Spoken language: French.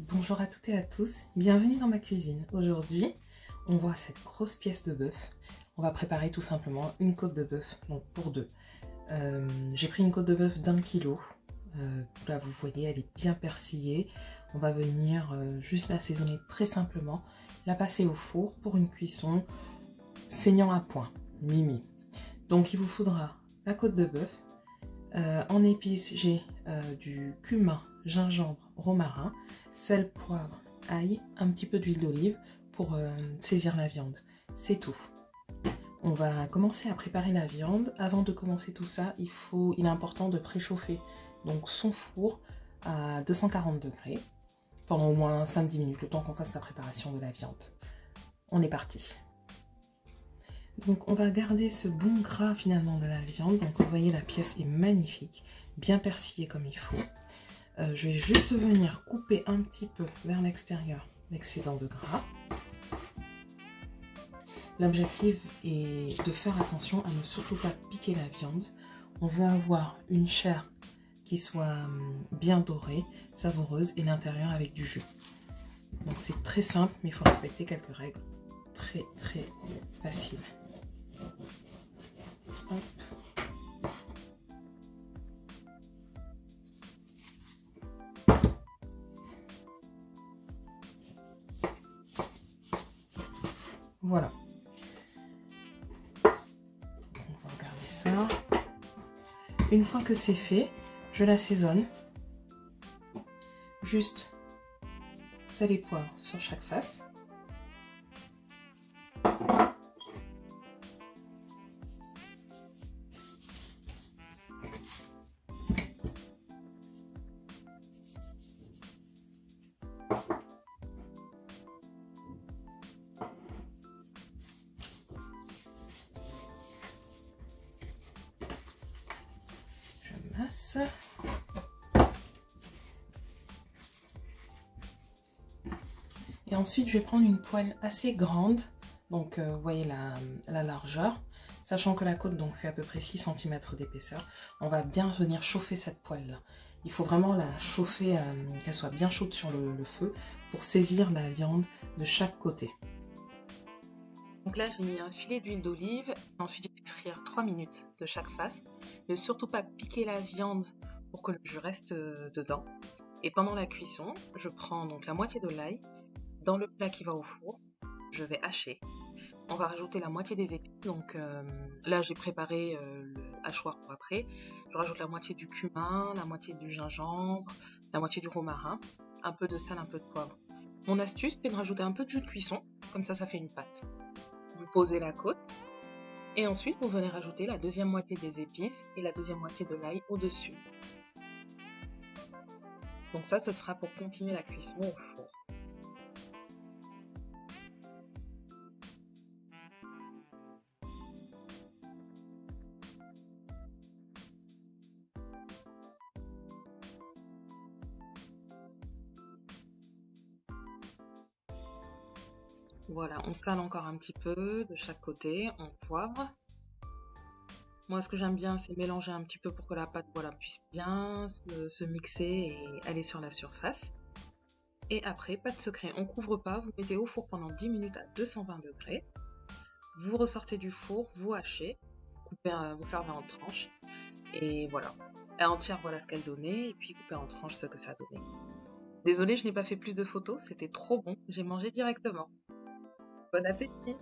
Bonjour à toutes et à tous, bienvenue dans ma cuisine. Aujourd'hui, on voit cette grosse pièce de bœuf. On va préparer tout simplement une côte de bœuf, donc pour deux. J'ai pris une côte de bœuf d'1 kilo. Là, vous voyez, elle est bien persillée. On va venir juste l'assaisonner très simplement, la passer au four pour une cuisson saignant à point, mi-mi. Donc, il vous faudra la côte de bœuf. En épices, j'ai du cumin, gingembre, romarin, sel, poivre, ail, un petit peu d'huile d'olive pour saisir la viande. C'est tout. On va commencer à préparer la viande. Avant de commencer tout ça, il est important de préchauffer donc son four à 240 degrés pendant au moins 5-10 minutes, le temps qu'on fasse la préparation de la viande. On est parti. Donc on va garder ce bon gras finalement de la viande. Donc vous voyez, la pièce est magnifique, bien persillée comme il faut. Je vais juste venir couper un petit peu vers l'extérieur l'excédent de gras. L'objectif est de faire attention à ne surtout pas piquer la viande. On veut avoir une chair qui soit bien dorée, savoureuse et l'intérieur avec du jus. Donc c'est très simple, mais il faut respecter quelques règles. Très facile. Hop. Voilà. On va regarder ça. Une fois que c'est fait, je l'assaisonne. Juste sel et poivre sur chaque face. Je masse. Et ensuite, je vais prendre une poêle assez grande. Donc, vous voyez la largeur. Sachant que la côte donc, fait à peu près 6 cm d'épaisseur. On va bien venir chauffer cette poêle-là. Il faut vraiment la chauffer, qu'elle soit bien chaude sur le feu pour saisir la viande de chaque côté. Donc là, j'ai mis un filet d'huile d'olive. Ensuite, j'ai fait frire 3 minutes de chaque face. Ne surtout pas piquer la viande pour que le jus reste dedans. Et pendant la cuisson, je prends donc la moitié de l'ail. Dans le plat qui va au four, je vais hacher. On va rajouter la moitié des épices. Donc là, j'ai préparé le hachoir pour après. Je rajoute la moitié du cumin, la moitié du gingembre, la moitié du romarin, un peu de sel, un peu de poivre. Mon astuce, c'est de rajouter un peu de jus de cuisson. Comme ça fait une pâte. Vous posez la côte. Et ensuite, vous venez rajouter la deuxième moitié des épices et la deuxième moitié de l'ail au-dessus. Donc ça, ce sera pour continuer la cuisson au four. Voilà, on sale encore un petit peu de chaque côté, on poivre. Moi, ce que j'aime bien, c'est mélanger un petit peu pour que la pâte puisse bien se mixer et aller sur la surface. Et après, pas de secret, on couvre pas, vous mettez au four pendant 10 minutes à 220 degrés. Vous ressortez du four, vous hachez, vous servez en tranches. Et voilà, à entière, voilà ce qu'elle donnait, et puis coupez en tranches ce que ça donnait. Désolée, je n'ai pas fait plus de photos, c'était trop bon, j'ai mangé directement. Bon appétit!